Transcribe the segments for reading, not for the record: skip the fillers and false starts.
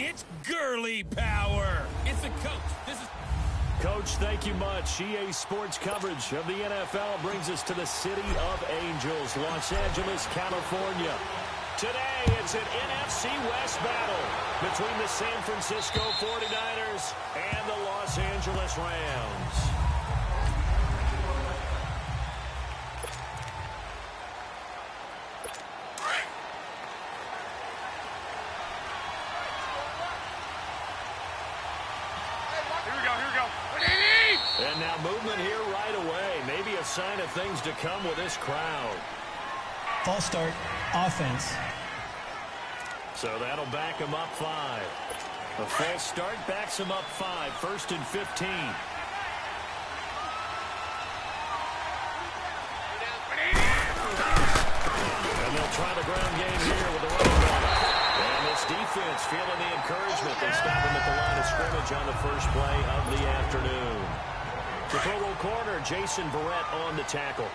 It's girly power. It's the coach. This is... Coach, thank you much. EA Sports coverage of the NFL brings us to the City of Angels, Los Angeles, California. Today, it's an NFC West battle between the San Francisco 49ers and the Los Angeles Rams. And now movement here right away. Maybe a sign of things to come with this crowd. False start, offense. So that'll back him up 5. A false start backs him up 5. 1st and 15. And they'll try the ground game here with the running back. And this defense feeling the encouragement. They stop him at the line of scrimmage on the first play of the afternoon. The Pro Bowl corner, Jason Verrett on the tackle.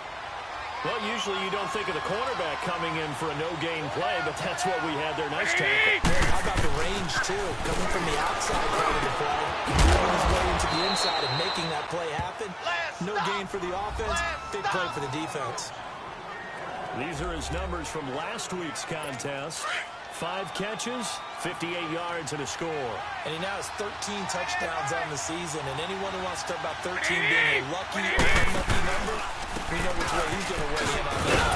Well, usually you don't think of the cornerback coming in for a no-gain play, but that's what we had there. Nice tackle. How about the range, too? Coming from the outside part of the play, throwing his way into the inside and making that play happen. No gain for the offense, big play for the defense. These are his numbers from last week's contest. 5 catches, 58 yards, and a score. And he now has 13 touchdowns on the season. And anyone who wants to talk about 13 being a lucky or unlucky number, we know which way he's going to weigh in on that.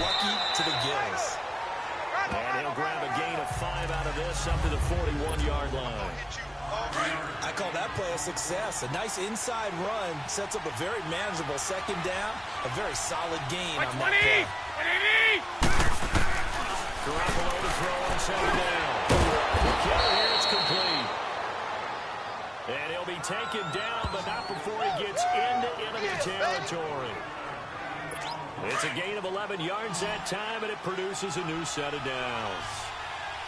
Lucky to the gills. And he'll grab a gain of 5 out of this up to the 41-yard line. I call that play a success. A nice inside run sets up a very manageable second down. A very solid gain on that play. Garoppolo to throw on second down. The kill here, it's complete. And he'll be taken down, but not before he gets into enemy territory. It's a gain of 11 yards that time, and it produces a new set of downs.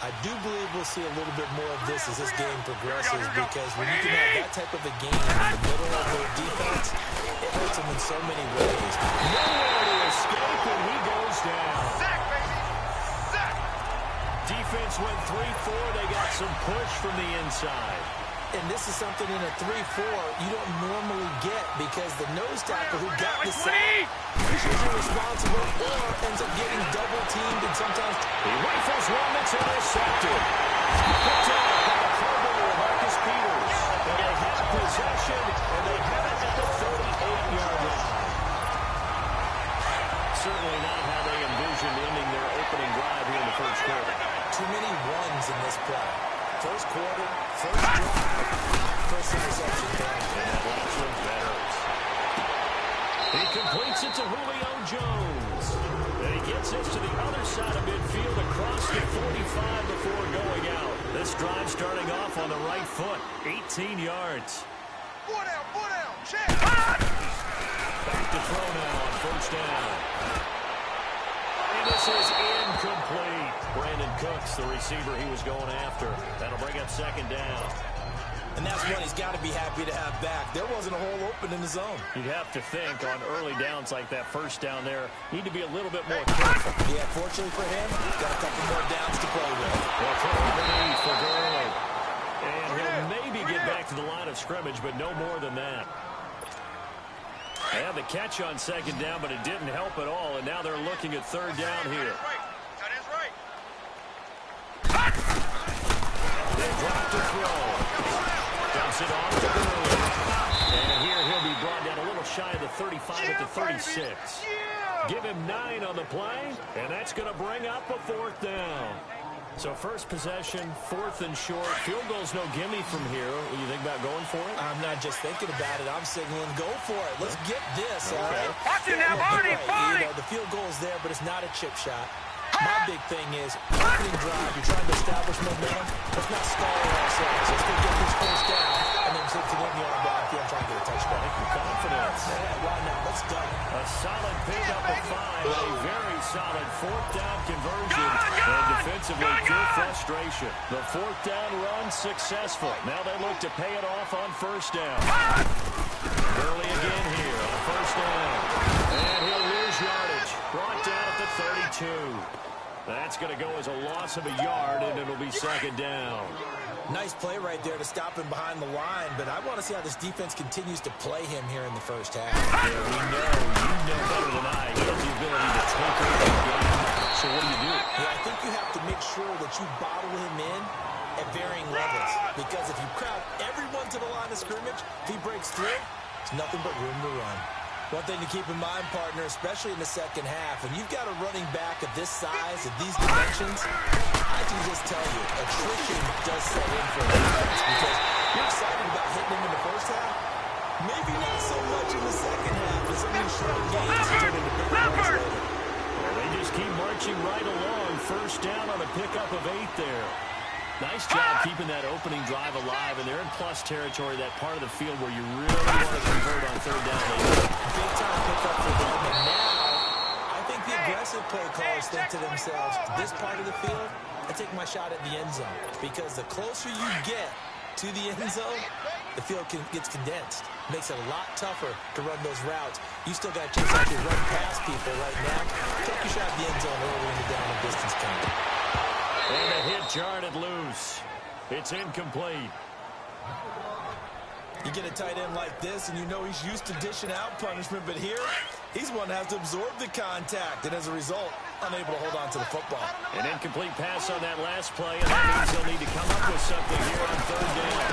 I do believe we'll see a little bit more of this as this game progresses, because when you can have that type of a game in the middle of their defense, it hurts them in so many ways. Nowhere to escape, and he goes down. Defense went 3-4. They got some push from the inside. And this is something in a 3-4 you don't normally get, because the nose tackle who got the sack is usually responsible or ends up getting double-teamed, and sometimes he rifles one that's intercepted. Picked up by the Pro Bowler, Marcus Peters. And they have possession, and they have it at the 38-yard line. Certainly not how they envisioned ending their opening drive here in the first quarter. Too many ones in this play. First quarter, first drive, first interception down. And that last one's better. He completes it to Julio Jones. And he gets this to the other side of midfield across the 45 before going out. This drive starting off on the right foot. 18 yards. Foot out, check. Back to throw now on first down. And this is incomplete. Brandon Cooks, the receiver he was going after. That'll bring up second down. And that's what he's got to be happy to have back. There wasn't a hole open in the zone. You'd have to think on early downs like that first down there, need to be a little bit more careful. Yeah, fortunately for him, got a couple more downs to play with. They'll throw underneath for Gurley. And he'll maybe get back to the line of scrimmage, but no more than that. They had the catch on second down, but it didn't help at all, and now they're looking at third down here. They drop to throw. Dumps it off to Gurley. And here he'll be brought down a little shy of the 35 at the 36. Give him 9 on the play, and that's going to bring up a fourth down. So first possession, 4th and short. Field goal's no gimme from here. What do you think about going for it? I'm not just thinking about it. I'm signaling go for it. Let's get this, all right? Watch it now, Barney. You know, the field goal is there, but it's not a chip shot. My big thing is, opening drive, you're trying to establish momentum. Let's not stall ourselves. Let's go get this first down, and then take it in the arm downfield, try and get a touchdown. Confidence. Yeah, why not? Let's go. A solid pickup of 5, a very solid 4th down conversion. And defensively, pure frustration. The 4th down run successful. Now they look to pay it off on first down. Gurley again here on first down. And he'll lose yardage. Brought down at the 32. That's going to go as a loss of a yard, and it'll be second down. Nice play right there to stop him behind the line, but I want to see how this defense continues to play him here in the first half. Yeah, we know. You know better than I. He has the ability to take over the game. So what do? Yeah, I think you have to make sure that you bottle him in at varying levels, because if you crowd everyone to the line of scrimmage, if he breaks through, it's nothing but room to run. One thing to keep in mind, partner, especially in the second half, when you've got a running back of this size, of these dimensions, I can just tell you, attrition does set in for a defense, because you're excited about hitting him in the first half, maybe not so much in the second half, as some of these short games turn into big runs later. Well, they just keep marching right along. First down on a pickup of 8 there. Nice job keeping that opening drive alive, and they're in plus territory, that part of the field where you really want to convert on third down. Big time pickup for them, and now I think the aggressive play callers think to themselves, this part of the field, I take my shot at the end zone, because the closer you get to the end zone, the field gets condensed. Makes it a lot tougher to run those routes. You still got a chance to actually run past people right now. Take your shot at the end zone early in the down and distance count. And a hit jarred loose. It's incomplete. You get a tight end like this, and you know he's used to dishing out punishment, but here, he's one that has to absorb the contact, and as a result, unable to hold on to the football. An incomplete pass on that last play, and that means he'll need to come up with something here on third down.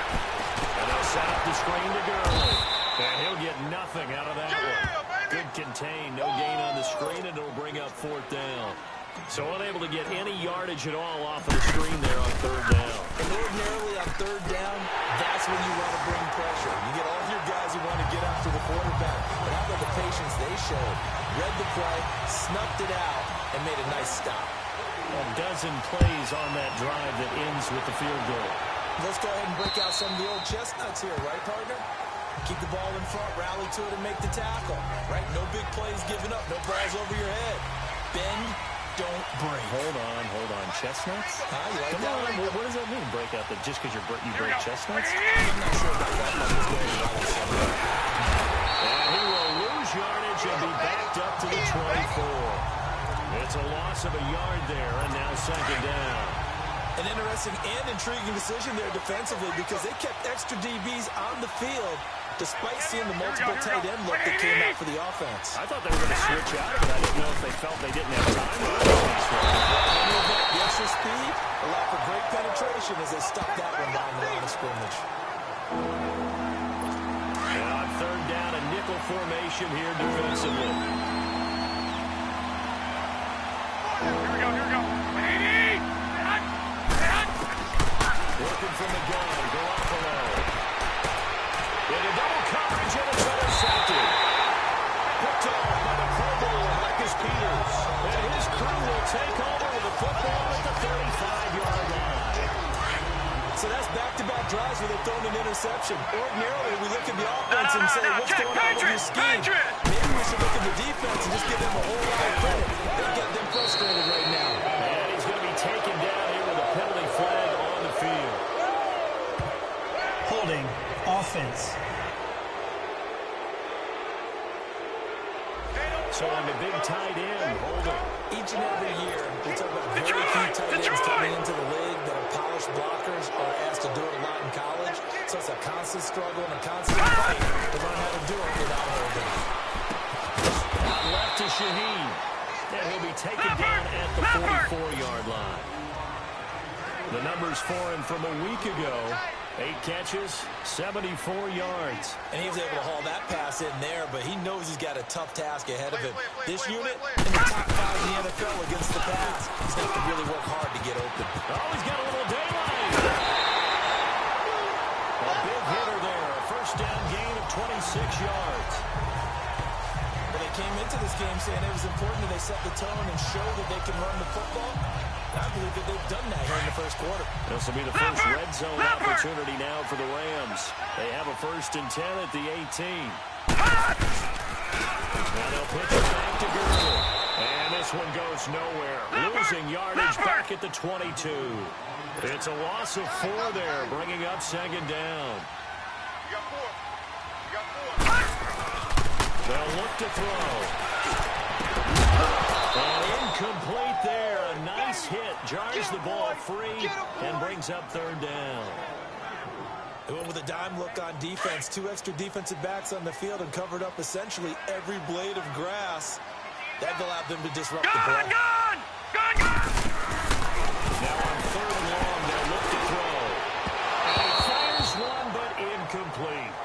And they'll set up the screen to Gurley. And he'll get nothing out of that one. Good contain, no gain on the screen, and it'll bring up fourth down. So unable to get any yardage at all off of the screen there on third down. And ordinarily on third down, that's when you want to bring pressure. You get all your guys who want to get after the quarterback. But how about the patience they showed? Read the play, snuffed it out, and made a nice stop. A dozen plays on that drive that ends with the field goal. Let's go ahead and break out some of the old chestnuts here, right, partner? Keep the ball in front, rally to it, and make the tackle. Right? No big plays given up, no balls over your head. Bend, don't break. Hold on. Chestnuts? You like Come that on, one? what does that mean, break out? That just because you break chestnuts? I'm not sure about that, but it's going to be somewhere. And he will lose yardage and be backed up to the 24. It's a loss of a yard there, and now second down. An interesting and intriguing decision there defensively, because they kept extra DBs on the field despite seeing the multiple tight end look that came out for the offense. I thought they were going to switch out, but I didn't know if they felt they didn't have time. The extra speed allowed for great penetration as they stopped that one down the line of scrimmage. And on third down, a nickel formation here defensively. Here we go. Looking from the gun, Garoppolo. Into double coverage, and it's intercepted. Picked off by the Pro Bowler, Marcus Peters. And his crew will take over with the football at the 35-yard line. So that's back-to-back drives where they've thrown an interception. Ordinarily, we look at the offense and say, what's going on with your scheme? Maybe we should look at the defense and just give them a whole lot of credit. They've got them frustrated right now. And he's going to be taken down here with a penalty flag on the field. Holding. Offense. So on the big tight end, holding. Each and every year, we talk about very few tight ends coming into the league that are polished blockers or asked to do it a lot in college. So it's a constant struggle and a constant fight to learn how to do it without holding. Out left to Shaheen. And he'll be taken down at the 44-yard line. The numbers for him from a week ago. 8 catches, 74 yards. And he was able to haul that pass in there, but he knows he's got a tough task ahead of him. This unit in the top 5 in the NFL against the pass. He's going to have to really work hard to get open. Oh, he's got a little daylight. A big hitter there. A first down gain of 26 yards. But they came into this game saying it was important that they set the tone and show that they can run the football. I believe that they've done that here in the first quarter. This will be the first red zone opportunity now for the Rams. They have a 1st and 10 at the 18. Now they'll pitch it back to Gurley. And this one goes nowhere. Losing yardage back at the 22. It's a loss of 4 there, bringing up second down. You got 4. They'll look to throw. And incomplete there. A nice hit, jars the ball free, and brings up third down. They went with a dime look on defense. 2 extra defensive backs on the field and covered up essentially every blade of grass. That allowed them to disrupt the play. Now on third and long, they'll look to throw. And he fires one, but incomplete.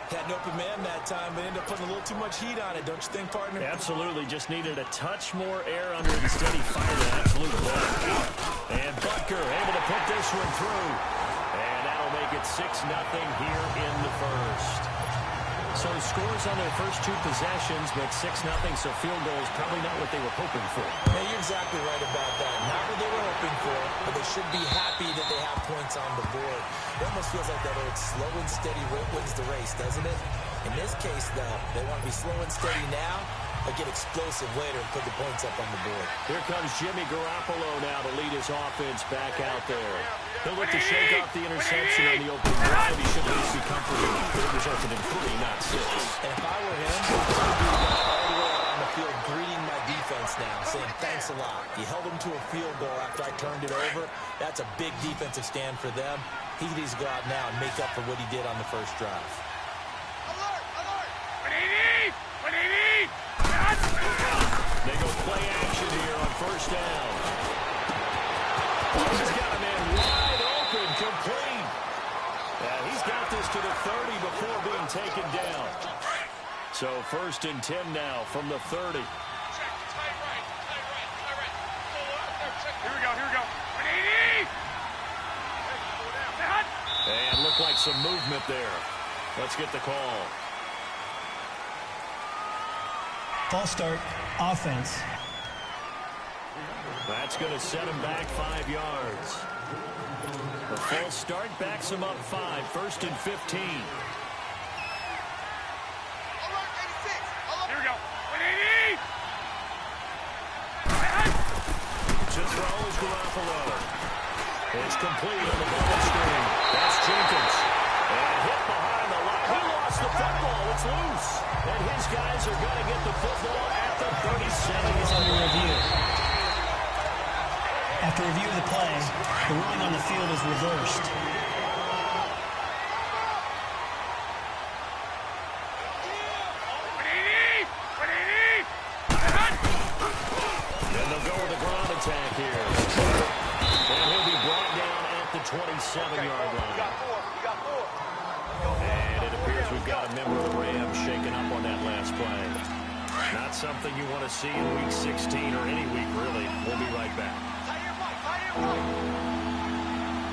Had an open man that time, but ended up putting a little too much heat on it, don't you think, partner? Absolutely, just needed a touch more air under it. Instead, he fired an absolute buck. And Butker able to put this one through. And that'll make it 6-0 here in the first. So scores on their first 2 possessions, but 6-0, so field goal is probably not what they were hoping for. Yeah, you're exactly right about that. Not what they were hoping for, but they should be happy that they have points on the board. It almost feels like that old slow and steady wins the race, doesn't it? In this case, though, they want to be slow and steady now, but get explosive later and put the points up on the board. Here comes Jimmy Garoppolo now to lead his offense back out there. He'll look to shake off the interception on the opening drive. He should at least be comfortable. It resulted in 3, not 6. And if I were him, I'd be all the way out on the field greeting my defense now, saying thanks a lot. You held them to a field goal after I turned it over. That's a big defensive stand for them. He needs to go out now and make up for what he did on the first drive. They go play action here on first down. He's got a man wide open, complete. He's got this to the 30 before being taken down. So 1st and 10 now from the 30. Here we go. And looked like some movement there. Let's get the call. False start, offense. That's going to set him back 5 yards. The false start backs him up 5, 1st and 15. Here we go. To throw is Garoppolo. It's complete on the ball screen. That's Jenkins. And hit behind the line. He lost the football. It's loose. And his guys are going to get the football at the 37. Is under review. After review of the play, the ruling on the field is reversed. And they'll go with a ground attack here. And he'll be brought down at the 27-yard line. And it appears we've got a member of the Rams shaken up on that last play. Not something you want to see in Week 16 or any week, really. We'll be right back.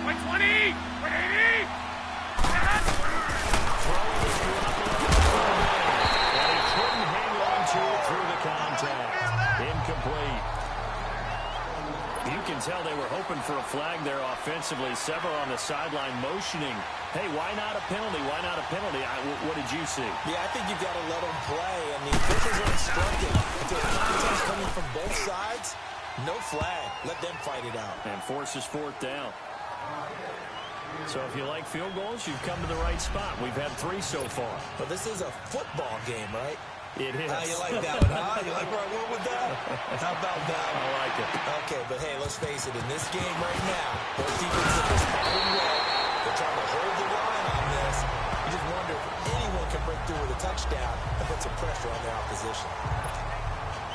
120! 180! Throwing this Garoppolo. And he couldn't hang on to it through the contact. Incomplete. You can tell they were hoping for a flag there offensively. Several on the sideline motioning. Hey, why not a penalty? Why not a penalty? What did you see? Yeah, I think you've got to let them play, and the officials are instructed. If there's contact coming from both sides, no flag. Let them fight it out. And forces 4th down. So if you like field goals, you've come to the right spot. We've had 3 so far. But this is a football game, right? It is. You like that one, huh? You like where I went with that? How about that one? I like it. Okay, but hey, let's face it. In this game right now, both defenses are responding well. They're trying to hold the line on this. You just wonder if anyone can break through with a touchdown and put some pressure on their opposition.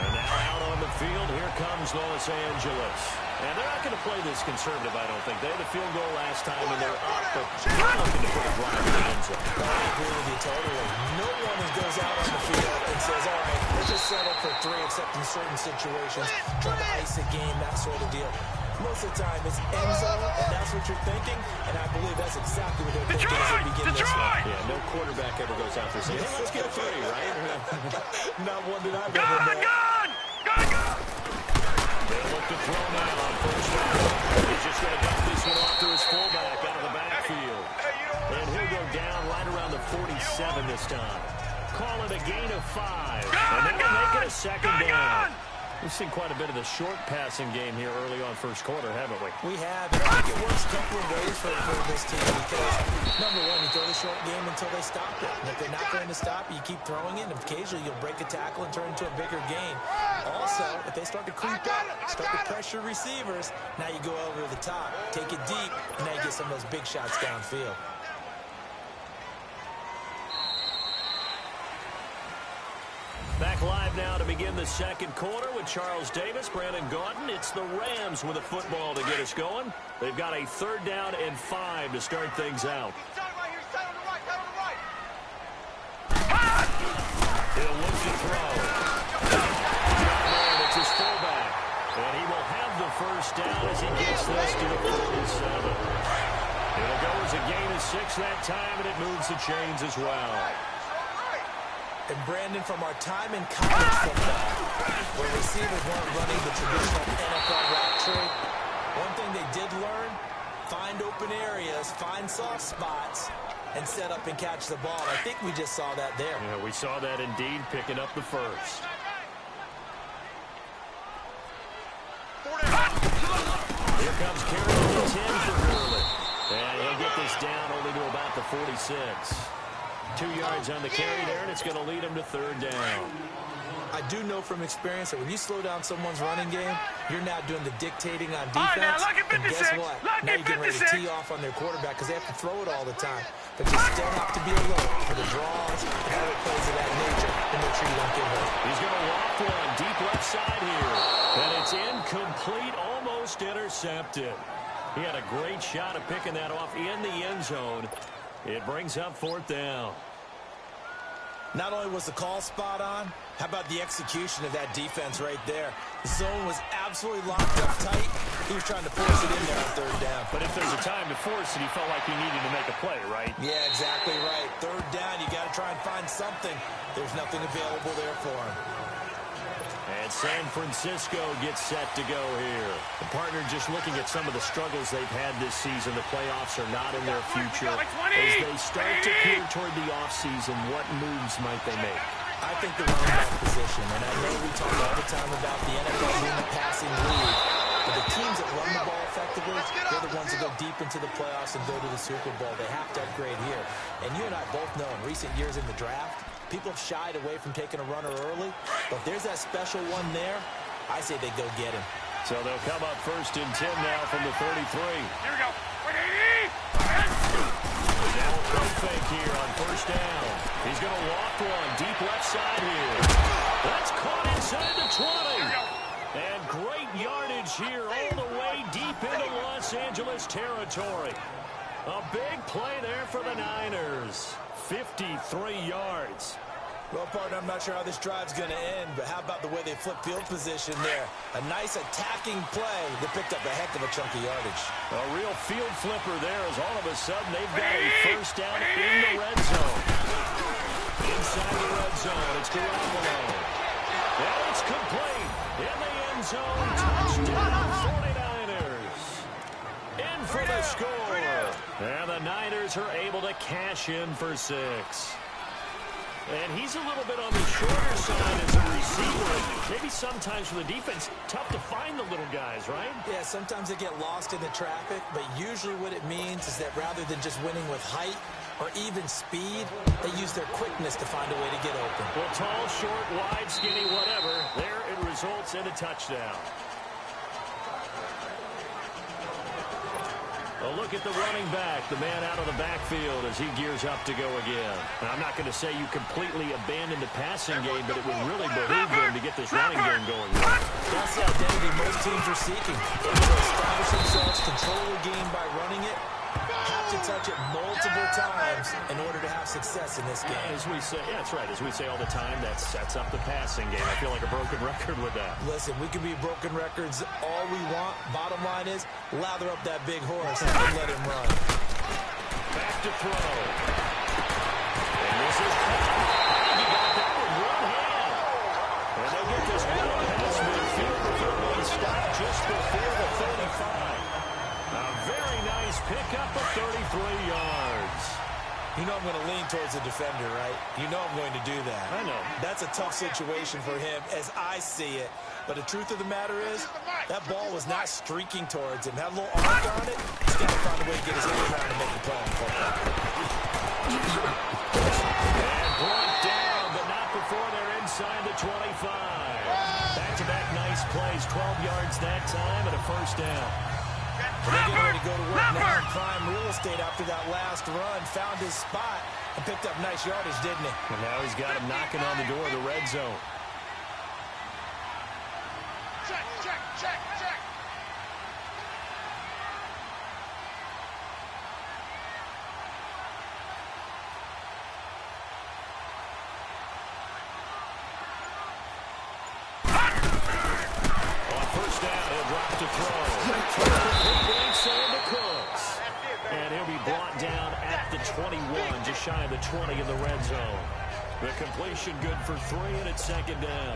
And now out on the field, here comes Los Angeles. And they're not going to play this conservative, I don't think. They had a field goal last time, and they're up, but they're looking to put a drive in the end zone. I agree with you totally. No one goes out on the field and says, all right, let's just settle for 3, except in certain situations, trying to ice a game, that sort of deal. Most of the time, it's end zone, and that's what you're thinking, and I believe that's exactly what they're thinking as they begin this one. Yeah, no quarterback ever goes out there saying, hey, let's get 3, right? Not one that I've ever met. They look to throw now on first down. He's just going to dump this one off to his fullback out of the backfield. And he'll go down right around the 47 this time. Call it a gain of 5. And they'll make it a 2nd down. We've seen quite a bit of the short passing game here early on first quarter, haven't we? We have. And I think it works a couple of ways for this team because, number one, you throw the short game until they stop it. And if they're not going to stop it, you keep throwing it, and occasionally you'll break a tackle and turn into a bigger gain. Also, if they start to creep up, start to pressure receivers, now you go over the top, take it deep, and now you get some of those big shots downfield. Back live now to begin the second quarter with Charles Davis, Brandon Gaudin. It's the Rams with a football to get us going. They've got a 3rd down and 5 to start things out. He'll look to throw. It's his fullback. And he will have the 1st down as he gets this to the 47. It'll go as a gain of 6 that time, and it moves the chains as well. And Brandon, from our time in college football, where receivers weren't running the traditional NFL route tree, one thing they did learn, find open areas, find soft spots, and set up and catch the ball. I think we just saw that there. Yeah, we saw that indeed, picking up the 1st. Here comes carry on the 10 for Gurley. And he'll get this down only to about the 46. 2 yards on the carry there, and it's going to lead him to 3rd down. I do know from experience that when you slow down someone's running game, you're now doing the dictating on defense. And guess what? Now you're getting ready to tee off on their quarterback because they have to throw it all the time. But you still have to be alert for the draws and other plays of that nature and make sure you don't get hurt. He's going to loft one deep left side here. And it's incomplete, almost intercepted. He had a great shot at picking that off in the end zone. It brings up 4th down. Not only was the call spot on, how about the execution of that defense right there? The zone was absolutely locked up tight. He was trying to force it in there on 3rd down. But if there's a time to force it, he felt like he needed to make a play, right? Yeah, exactly right. 3rd down, you got to try and find something. There's nothing available there for him. And San Francisco gets set to go here. The partner just looking at some of the struggles they've had this season. The playoffs are not in their future. As they start to peer toward the offseason, what moves might they make? I think the running back position, and I know we talk all the time about the NFL being a passing league, but the teams that run the ball effectively, they're the ones that go deep into the playoffs and go to the Super Bowl. They have to upgrade here. And you and I both know in recent years in the draft, people have shied away from taking a runner early, but there's that special one there. I say they go get him. So they'll come up 1st and 10 now from the 33. Here we go. 180. Now a throw fake here on 1st down. He's going to walk one deep left side here. That's caught inside the 20. And great yardage here all the way deep into Los Angeles territory. A big play there for the Niners. 53 yards. Well, partner, I'm not sure how this drive's going to end, but how about the way they flip field position there? A nice attacking play that picked up a heck of a chunk of yardage. A real field flipper there as all of a sudden they've got a 1st down in the red zone. Inside the red zone, it's Garoppolo. And it's complete. In the end zone, touchdown 49ers. In for the score. And the Niners are able to cash in for 6. And he's a little bit on the shorter side as a receiver. Maybe sometimes for the defense, tough to find the little guys, right? Yeah, sometimes they get lost in the traffic, but usually what it means is that rather than just winning with height or even speed, they use their quickness to find a way to get open. Well, tall, short, wide, skinny, whatever, there it results in a touchdown. A look at the running back, the man out of the backfield as he gears up to go again. Now, I'm not going to say you completely abandon the passing game, but it would really behoove them to get this running game going. That's the identity most teams are seeking. They want to establish themselves, control the game by running it, have to touch it multiple times in order to have success in this game. As we say, yeah, that's right. As we say all the time, that sets up the passing game. I feel like a broken record with that. Listen, we can be broken records all we want. Bottom line is, lather up that big horse and let him run. Back to throw. And this is he got that with one hand. And they'll get this one past midfield before being stopped just before the 35. A very nice pickup of 33 yards. You know I'm going to lean towards the defender, right? You know I'm going to do that. I know. That's a tough situation for him as I see it. But the truth of the matter is, that ball was not streaking towards him. Had a little arc on it. He's got to find a way to get his hand around and make the play on the football. And brought down, but not before they're inside the 25. Back to plays, 12 yards that time and a first down. Well, they're getting ready to go to work now in prime real estate after that last run. Found his spot and picked up nice yardage, didn't he? And now he's got him knocking on the door of the red zone. Check, check, check, check. On first down, he'll drop to throw. And he'll be brought down at the 21, just shy of the 20 in the red zone. The completion good for 3, and it's second down.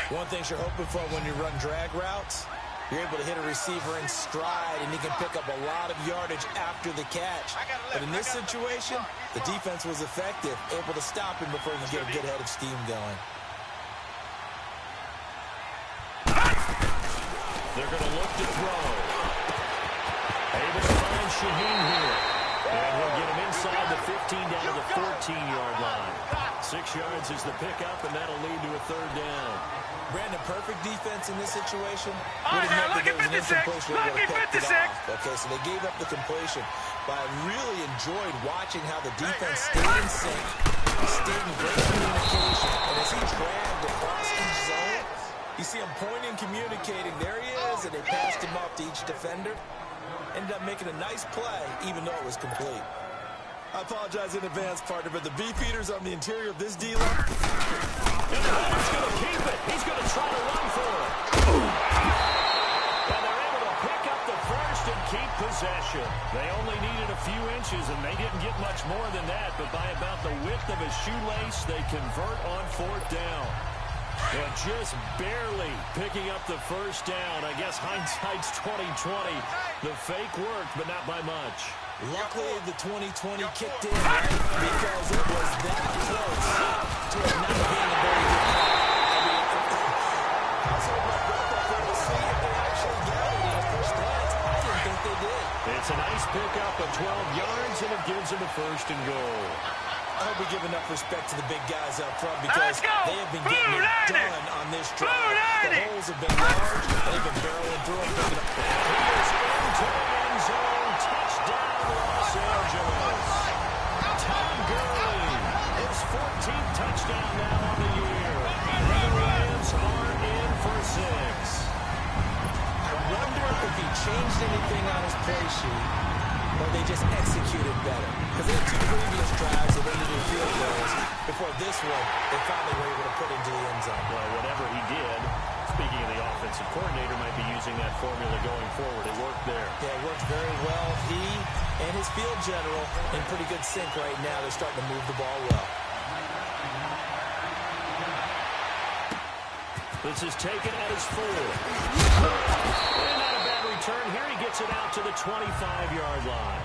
One thing you're hoping for when you run drag routes, you're able to hit a receiver in stride, and he can pick up a lot of yardage after the catch. But in this situation, the defense was effective, able to stop him before he could get a good head of steam going. They're going to look to throw. Able to find Shaheen here. And he'll get him inside the 15 down to the 14-yard line. 6 yards is the pickup, and that'll lead to a third down. Brandon, perfect defense in this situation. All right, now look at 56. Look at 56. Okay, so they gave up the completion. But I really enjoyed watching how the defense stayed in sync, stayed in great communication. And as he dragged across each zone, you see him pointing, communicating. There he is, and they passed him off to each defender. Ended up making a nice play, even though it was complete. I apologize in advance, partner, but the beefeaters on the interior of this D-line. And the runner's going to keep it. He's going to try to run for it. And they're able to pick up the first and keep possession. They only needed a few inches, and they didn't get much more than that. But by about the width of a shoelace, they convert on fourth down. But just barely picking up the first down. I guess hindsight's 20/20. The fake worked, but not by much. Luckily, the 20/20 kicked in, right? Because it was that close to it not being a very good call. I was holding my breath up there to see if they actually got it in a first glance. I didn't think they did. It's a nice pickup of 12 yards, and it gives them a first and goal. I hope we give enough respect to the big guys up front because they have been getting it done on this drive. The holes have been large. They've been barreling through them. Picking up. And he is into the end zone. Touchdown, Los Angeles. Tom Gurley, his 14th touchdown now on the year. And the Rams are in for 6. I wonder if he changed anything on his play sheet or they just executed better. Because they had 2 previous drives that ended in field goals. Before this one, they finally were able to put into the end zone. Well, whatever he did, speaking of the offensive coordinator, might be using that formula going forward. It worked there. Yeah, it worked very well. He and his field general in pretty good sync right now. They're starting to move the ball well. This is taken at his 4. And not a bad return. Here he gets it out to the 25-yard line.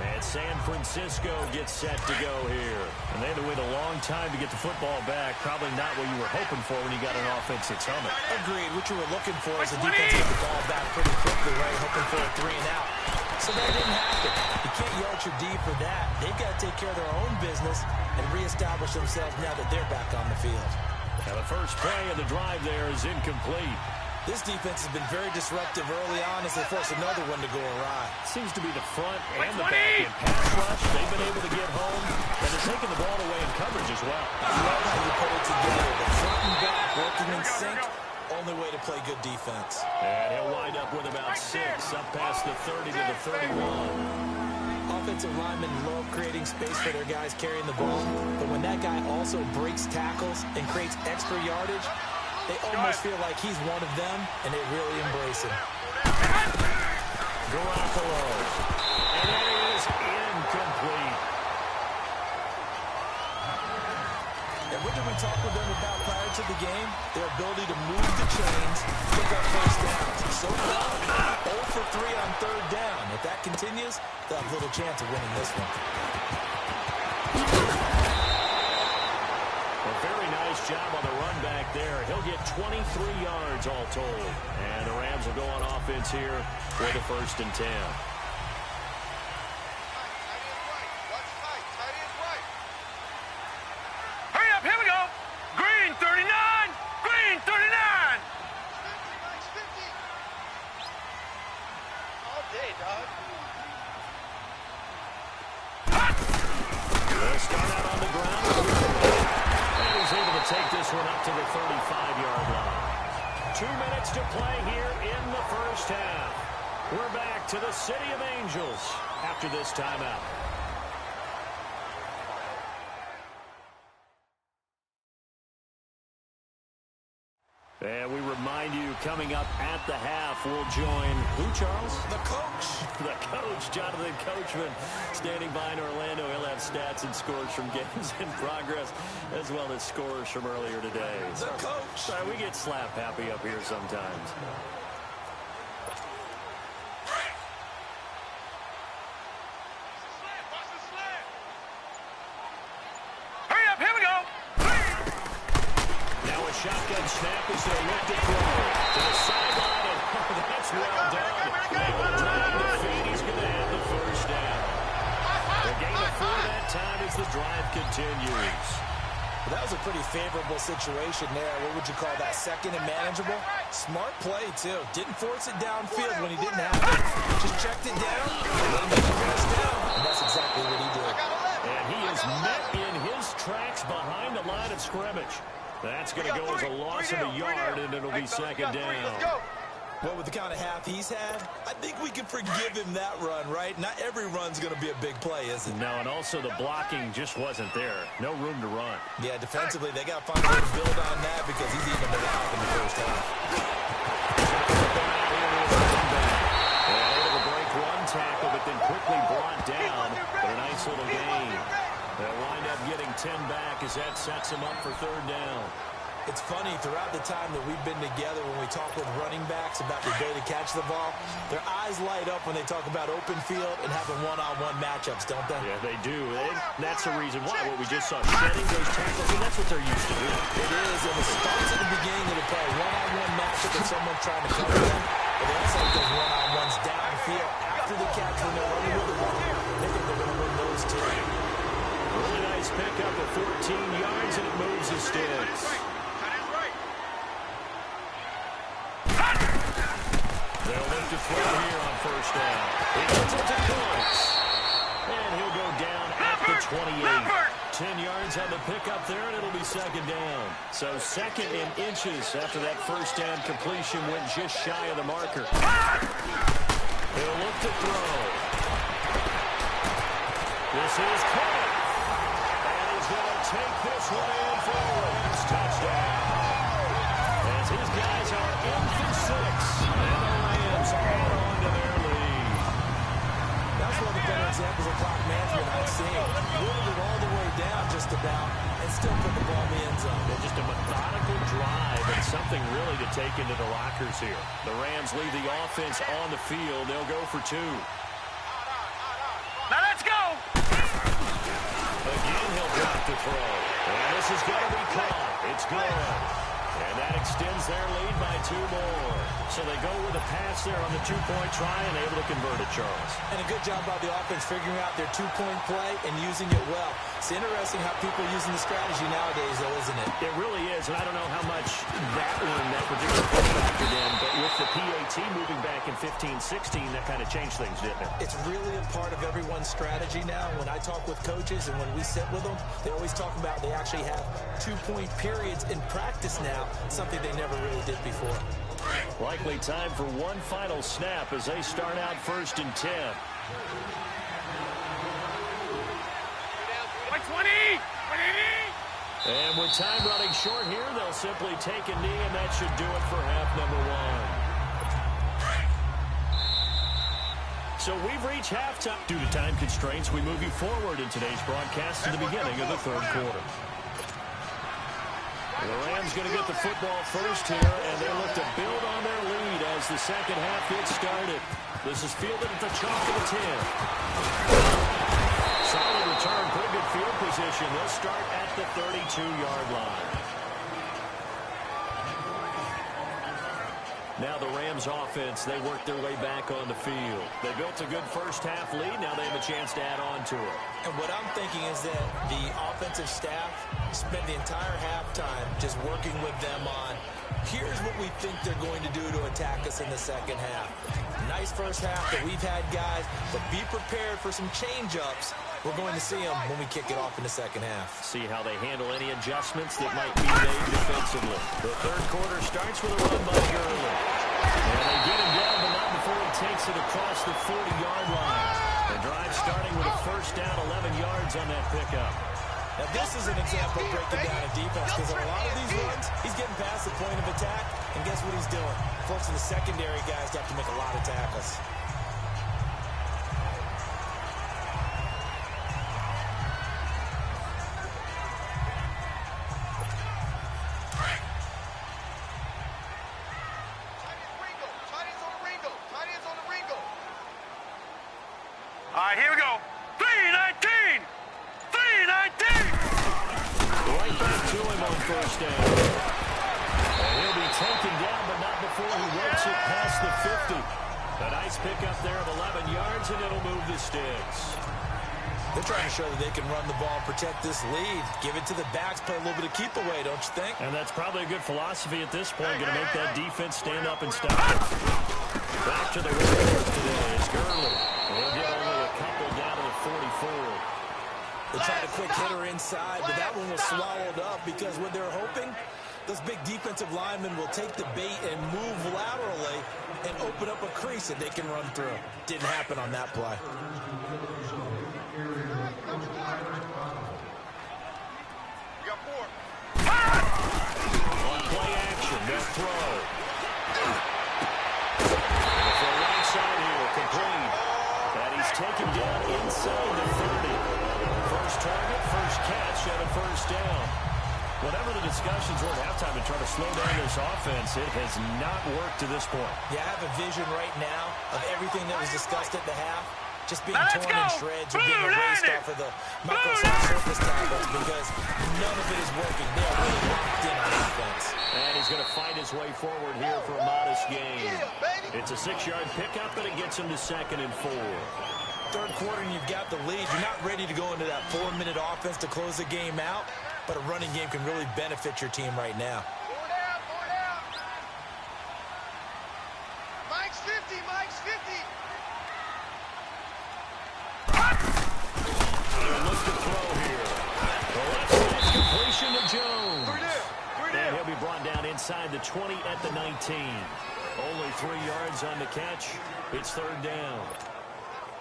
And San Francisco gets set to go here. And they had to wait a long time to get the football back. Probably not what you were hoping for when you got an offense that's humming. Agreed. What you were looking for is the defense to get the ball back pretty quickly, right? Hoping for a 3 and out. So that didn't happen. You can't yell at your D for that. They've got to take care of their own business and reestablish themselves now that they're back on the field. Now the first play of the drive there is incomplete. This defense has been very disruptive early on as they force another one to go awry. Seems to be the front and the back in pass rush. They've been able to get home, and they're taking the ball away in coverage as well. I love how you put it together. The front and back working in sync. Only way to play good defense. And he'll wind up with about 6, up past the 30 to the 31. Offensive linemen love creating space for their guys carrying the ball, but when that guy also breaks tackles and creates extra yardage, they almost feel like he's one of them, and they really embrace him. Garoppolo. And that is incomplete. And what did we talk with them about prior to the game? Their ability to move the chains, pick up first downs. So far, 0 for 3 on third down. If that continues, they'll have little chance of winning this one. A very nice job on the run back there. He'll get 23 yards all told. And the Rams will go on offense here for the 1st and 10. Hurry up, here we go. take this one up to the 35-yard line. 2 minutes to play here in the first half. We're back to the City of Angels after this timeout. And we remind you, coming up at the half, we'll join who, Charles? The coach. The coach, Jonathan Coachman, standing by in Orlando. He'll have stats and scores from games in progress, as well as scores from earlier today. The coach. Sorry, we get slap happy up here sometimes. Hurry up, here we go. Now a shotgun snap as they look to throw to the sideline, and that's well done. Able to drag the feet. He's going to have the first down. The gain of 4 that time as the drive continues. That was a pretty favorable situation there. What would you call that? Second and manageable? Smart play, too. Didn't force it downfield when he didn't have it. Just checked it down, and let him make the first down. And that's exactly what he did. And he is met in his tracks behind the line of scrimmage. That's going to go as a loss of a yard, and it'll be second down. Well, with the kind of half he's had, I think we can forgive him that run, right? Not every run's going to be a big play, is it? No, and also the blocking just wasn't there. No room to run. Yeah, defensively, they got to find a way to build on that because he's eating them alive in the first half. Able to break one tackle, but then quickly brought down. But a nice little gain. They'll wind up getting 10 back as that sets him up for third down. It's funny, throughout the time that we've been together, when we talk with running backs about the ability to catch the ball, their eyes light up when they talk about open field and having one-on-one matchups, don't they? Yeah, they do. That's the reason why. What we just saw, shedding those tackles, and that's what they're used to doing. It is, and it starts at the beginning of the play. One-on-one matchup with someone trying to cover them, but they also have those one-on-ones downfield after the catch when they're running with the ball. They think they're going to win those two. Really nice pickup of 14 yards, and it moves the sticks. They'll look to throw here on first down. He gets it to Coates. And he'll go down at the 28. 10 yards on the pickup there, and it'll be second down. So second in inches after that first down completion went just shy of the marker. He'll look to throw. This is Coates. And he's going to take this one in for a Rams touchdown. As his guys are in for 6. Add on to their lead. That's one of the better examples of clock management I've seen. Whittled it all the way down just about and still put the ball in the end zone. Well, just a methodical drive and something really to take into the lockers here. The Rams leave the offense on the field. They'll go for 2. Now let's go. Again, he'll drop to throw. And this is going to be caught. It's good. And that extends their lead by 2 more. So they go with a pass there on the 2-point try and able to convert it, Charles. And a good job by the offense figuring out their 2-point play and using it well. It's interesting how people are using the strategy nowadays, though, isn't it? It really is, and I don't know how much that particular play factored in, but with the PAT moving back in 15-16, that kind of changed things, didn't it? It's really a part of everyone's strategy now. When I talk with coaches and when we sit with them, they always talk about they actually have 2-point periods in practice now, something they never really did before. Likely time for one final snap as they start out 1st and 10. 20. And with time running short here, they'll simply take a knee, and that should do it for half number 1. So we've reached halftime. Due to time constraints, we move you forward in today's broadcast to the beginning of the 3rd quarter. The Rams going to get the football first here, and they look to build on their lead as the second half gets started. This is fielded at the chalk of the 10. Solid return, pretty good field position. They'll start at the 32-yard line. Now the Rams offense, they work their way back on the field. They built a good first half lead. Now they have a chance to add on to it. And what I'm thinking is that the offensive staff spent the entire halftime just working with them on, here's what we think they're going to do to attack us in the second half. Nice first half that we've had, guys, but be prepared for some change-ups. We're going to see them when we kick it off in the second half. See how they handle any adjustments that might be made defensively. The third quarter starts with a run by Gurley. And they get him down, but not before he takes it across the 40-yard line. The drive starting with a first down, 11 yards on that pickup. Now, this is an example of breaking down a defense, because on a lot of these runs, he's getting past the point of attack, and guess what he's doing? Forcing the secondary guys to have to make a lot of tackles. All right, here we go. 3-19! 3-19! Right back to him on first down. And he'll be taken down, but not before he works it past the 50. A nice pickup there of 11 yards, and it'll move the sticks. They're trying to show that they can run the ball and protect this lead. Give it to the backs, play a little bit of keep away, don't you think? And that's probably a good philosophy at this point, going to make that defense stand up and stop it. Back to the Raiders today is Gurley. He'll get only a couple down to the 44. They tried a quick hitter inside, but that one was swallowed up because what they're hoping, those big defensive linemen will take the bait and move laterally and open up a crease that they can run through. Didn't happen on that play. You got 4. On play action, they'll throw. And for right side here, complete. And he's taken down inside the 30. First target, first catch, and a first down. Whatever the discussions were at halftime to try to slow down this offense, it has not worked to this point. Yeah, I have a vision right now of everything that was discussed at the half just being torn in shreds or being erased off of the Microsoft Surface tablets because none of it is working. They're really locked in on offense. And he's going to fight his way forward here for a modest gain. It's a 6-yard pickup, and it gets him to 2nd and 4. Third quarter and you've got the lead. You're not ready to go into that 4-minute offense to close the game out, but a running game can really benefit your team right now. 4 down, 4 down. Mike's 50, Mike's 50. They'll look to throw here. The left side's completion to Jones. 3 down, 3 And down. he'll be brought down inside the 20 at the 19. Only 3 yards on the catch. It's 3rd down.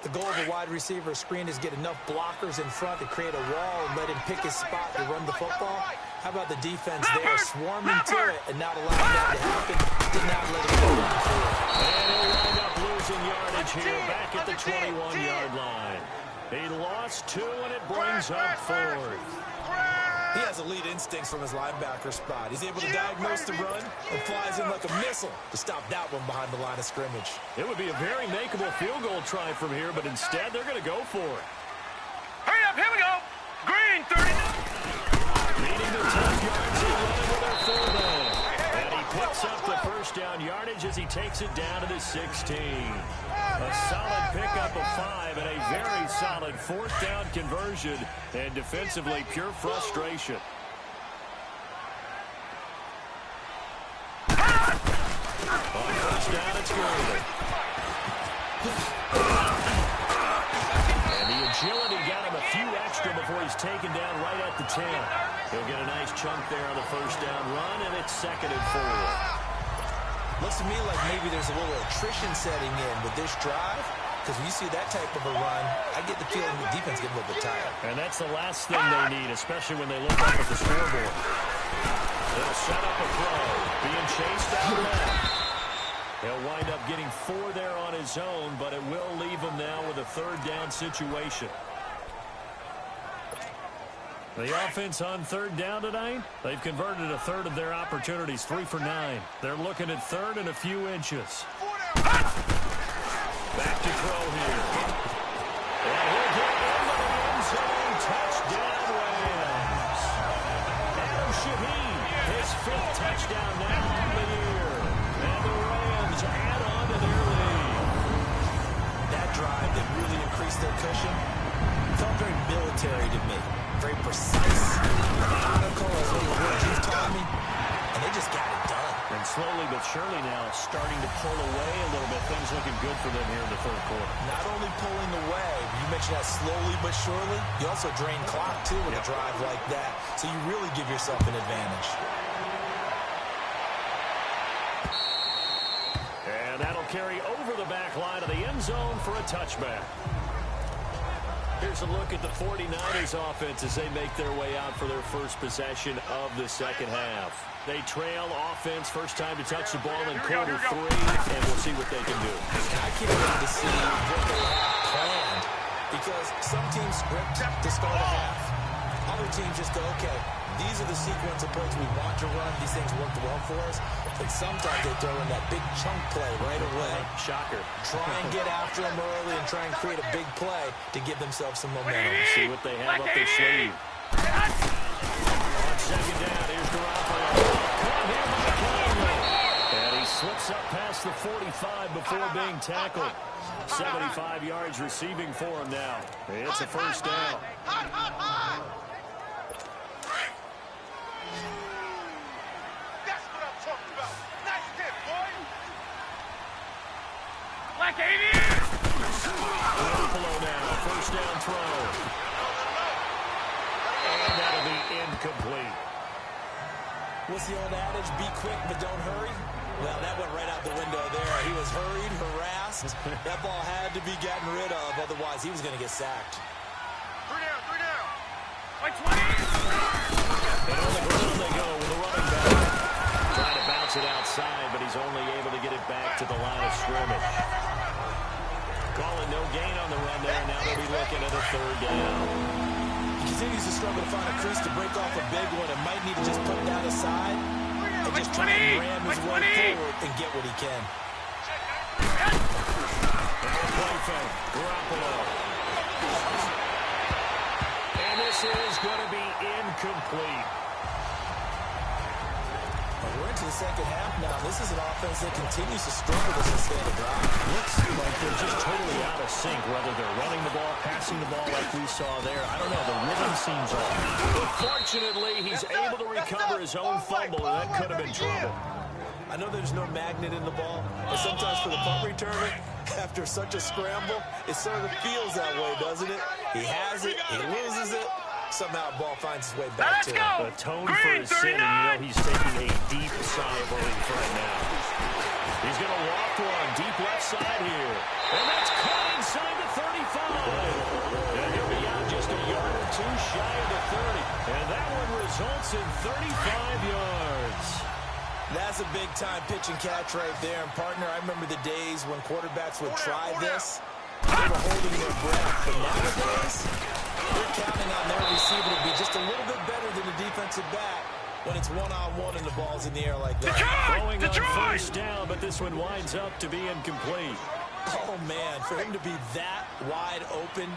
The goal of a wide receiver screen is get enough blockers in front to create a wall and let him pick his spot to run the football. How about the defense there, swarming to it and not allowing that to happen? Did not let him go through it. And he'll wind up losing yardage here back at the 21-yard line. He lost 2, and it brings up 4th. He has elite instincts from his linebacker spot. He's able to diagnose the run and flies in like a missile to stop that one behind the line of scrimmage. It would be a very makeable field goal try from here, but instead they're going to go for it. Hurry up, here we go. Green, 30. Leading the top yards and running with their fullback. And he picks up the first down yardage as he takes it down to the 16. A solid pickup of 5 and a very solid 4th down conversion. And defensively, pure frustration. On first down, it's Gurley. And the agility got him a few extra before he's taken down right at the 10. He'll get a nice chunk there on the first down run, and it's 2nd and 4. Looks to me like maybe there's a little attrition setting in with this drive, because when you see that type of a run, I get the feeling the defense getting a little bit tired. And that's the last thing they need, especially when they look up at the scoreboard. They'll set up a throw, being chased out left. He'll wind up getting 4 there on his own, but it will leave him now with a 3rd down situation. The offense on 3rd down tonight, they've converted a 1/3 of their opportunities, 3 for 9. They're looking at 3rd and a few inches. Back to throw here. And he'll get into the end zone. Touchdown, Rams. Adam Shaheen, his 5th touchdown now on the year. And the Rams add on to their lead. That drive that really increased their cushion felt very military to me. Very precise, methodical, as the words you've taught me, and they just got it done. And slowly but surely now starting to pull away a little bit. Things looking good for them here in the third quarter. Not only pulling away, you mentioned that slowly but surely, you also drain clock, too, with a drive like that. So you really give yourself an advantage. And that'll carry over the back line of the end zone for a touchback. Here's a look at the 49ers offense as they make their way out for their first possession of the second half. They trail offense, first time to touch the ball in quarter 3, and we'll see what they can do. I can't wait to see what they have planned, because some teams script to start a half. Other teams just go, okay, these are the sequence of plays we want to run. These things worked well for us. And sometimes they throw in that big chunk play right away. Shocker. Try and get after them early and try and create a big play to give themselves some momentum. See what they have up their sleeve. On second down, here's Garoppolo. Caught here by Conley. And he slips up past the 45 before being tackled. 75 yards receiving for him now. It's a first down. That's what I'm talking about. Nice hit, boy. Like 80. Garoppolo now, first down throw. And that'll be incomplete. What's the old adage? Be quick, but don't hurry. Well, that went right out the window there. He was hurried, harassed. That ball had to be gotten rid of, otherwise he was going to get sacked. 3 down. Like 20. And on the ground they go with the running back. Trying to bounce it outside, but he's only able to get it back to the line of scrimmage. Calling no gain on the run there. Now they'll be looking at a third down. He continues to struggle to find a crease to break off a big one and might need to just put that aside and just try and ram his way forward and get what he can. Play fake. Garoppolo. And this is going to be incomplete. Well, we're into the second half now. This is an offense that continues to struggle to sustain a drive. Looks like they're just totally out of sync, whether they're running the ball, passing the ball like we saw there. I don't know. The rhythm seems off. But fortunately, he's able to recover his own fumble, and that could have been trouble. I know there's no magnet in the ball, but sometimes for the punt returner, after such a scramble, it sort of feels that way, doesn't it? He has it, he loses it, somehow the ball finds its way back to him. Atone for his sin, and you know he's taking a deep sigh of relief right now. He's going to walk one deep left side here. And that's caught inside the 35. And he'll be out just a yard or two shy of the 30. And that one results in 35 yards. That's a big-time pitch and catch right there. And, partner, I remember the days when quarterbacks would try this. They were holding their breath. But nowadays, they're counting on their receiver to be just a little bit better than the defensive back when it's one-on-one and the ball's in the air like that. Throwing on first down, but this one winds up to be incomplete. Oh, man, for him to be that wide open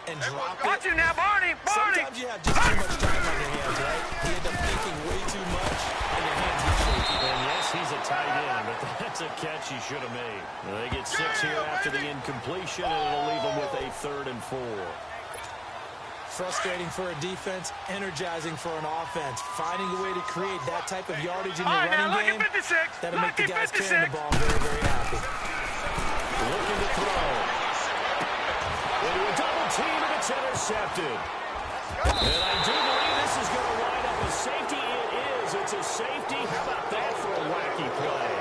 and drop it. Watch it now, Barney. Sometimes you have just too much time on your hands, right? You end up thinking way too much, and your hands get shaky. And yes, he's a tight end, but that's a catch he should have made. They get 6 here after the incompletion, and it'll leave them with a 3rd and 4. Frustrating for a defense, energizing for an offense. Finding a way to create that type of yardage in your running game, that'll make the guys carrying the ball very, very happy. Looking to throw. Into a double team, and it's intercepted. And I do believe this is going to wind up a safety. It is. It's a safety. How about that for a wacky play?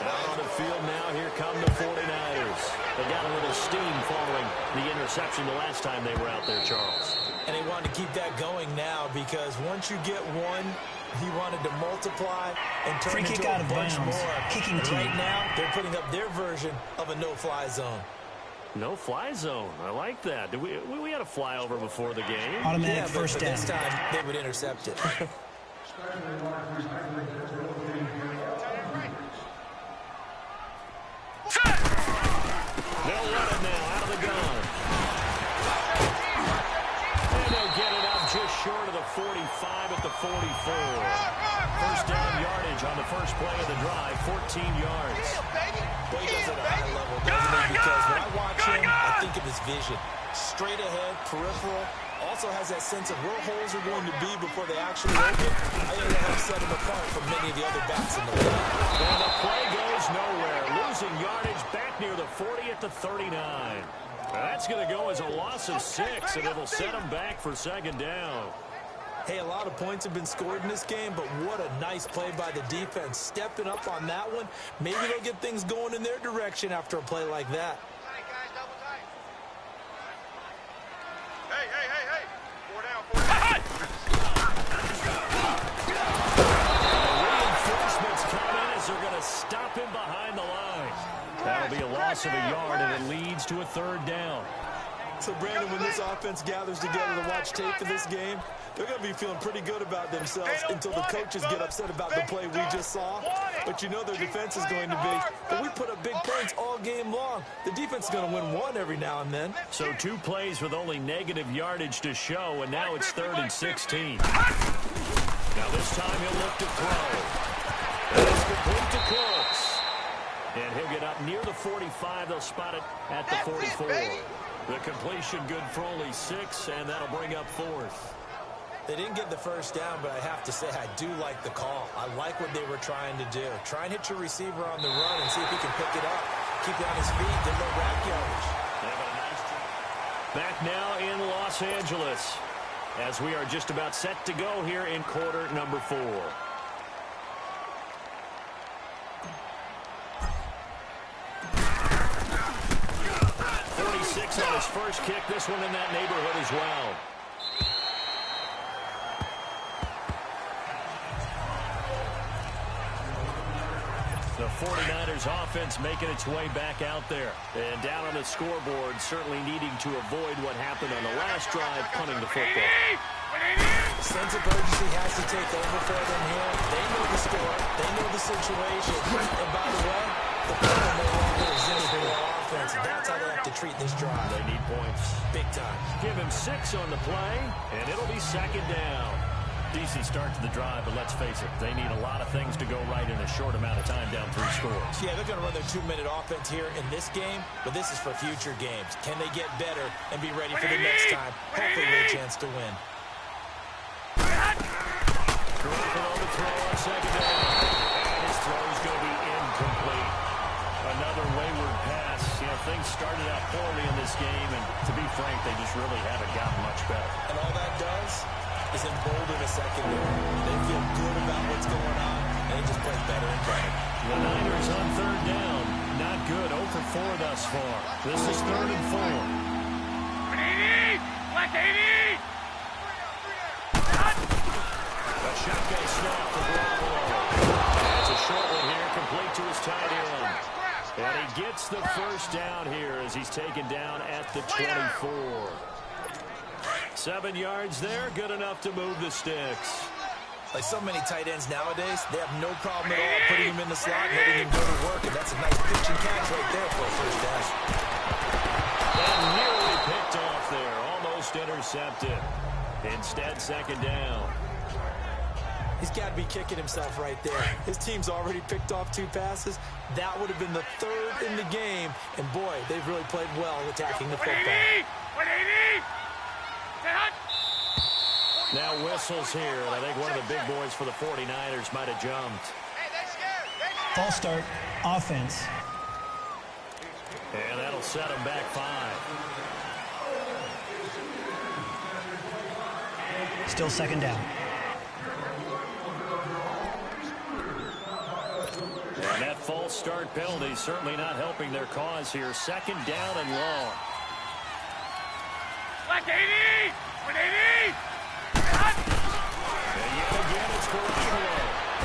Out on the field now, here come the 49ers. They got a little steam following the interception the last time they were out there, Charles. And they want to keep that going now because once you get one, he wanted to multiply and turn into a bunch more. Kicking team. Right now, they're putting up their version of a no-fly zone. No-fly zone. I like that. We had a flyover before the game. Automatic first but down. this time, they would intercept it. They'll run it now out of the gun. And they'll get it up just short of the 45 at the 44. First down yardage on the first play of the drive, 14 yards. Well, he does it at a high level, doesn't he? Because when I watch him, I think of his vision. Straight ahead, peripheral, Also has that sense of where holes are going to be before they actually open. I think that helps set him apart from many of the other backs in the league. And the play goes nowhere. Losing yardage back near the 40 at the 39. That's going to go as a loss of 6, and it'll set them back for second down. Hey, a lot of points have been scored in this game, but what a nice play by the defense. Stepping up on that one, maybe they'll get things going in their direction after a play like that. Hey, hey, hey, hey. 4 down, 4 down. Reinforcements come in as they're going to stop him behind the line. That'll be a loss of a yard, and it leads to a third down. So, Brandon, when this offense gathers together to watch tape for this game, they're going to be feeling pretty good about themselves until the coaches get upset about the play we just saw. But you know their defense is going to be. But we put up big points all game long. The defense is going to win one every now and then. So 2 plays with only negative yardage to show, and now it's 3rd and 16. Now this time he'll look to throw. And it's complete to Cooks. And he'll get up near the 45. They'll spot it at the 44. The completion good for only 6, and that'll bring up 4th. They didn't get the first down, but I have to say I do like the call. I like what they were trying to do. Try and hit your receiver on the run and see if he can pick it up. Keep it on his feet, get no back yardage. Back now in Los Angeles as we are just about set to go here in quarter number 4. 46 on his first kick. This one in that neighborhood as well. The 49ers offense making its way back out there. And down on the scoreboard, certainly needing to avoid what happened on the last drive, punting the football. Sense of urgency has to take over for them here. They know the score. They know the situation. And by the way, the play no longer exists for their offense. That's how they have to treat this drive. They need points. Big time. Give him 6 on the play, and it'll be second down. Decent start to the drive, but let's face it, they need a lot of things to go right in a short amount of time down 3 scores. Yeah, they're going to run their 2-minute offense here in this game, but this is for future games. Can they get better and be ready for the next time? Hopefully with a chance to win. Garoppolo to throw on second down. And his throw is going to be incomplete. Another wayward pass. You know, things started out poorly in this game, and to be frank, they just really haven't gotten much better. And all that does is embolden a secondary. They feel good about what's going on, and they just play better and better. The Niners on third down. Not good. 0 for 4 thus far. This is 3rd and 4. A shotgun snap for Garoppolo. It's a short one here, complete to his tight end. And he gets the first down here as he's taken down at the 24. 7 yards there, good enough to move the sticks. Like so many tight ends nowadays, they have no problem at all putting him in the slot and letting him go to work, and that's a nice pitch and catch right there for a first down. And nearly picked off there, almost intercepted. Instead, second down. He's got to be kicking himself right there. His team's already picked off 2 passes. That would have been the 3rd in the game, and boy, they've really played well attacking the football. Now whistles here, and I think one of the big boys for the 49ers might have jumped. False start, offense. And that'll set them back 5. Still second down. And that false start penalty certainly not helping their cause here. Second down and long. And yet again, it's Garoppolo.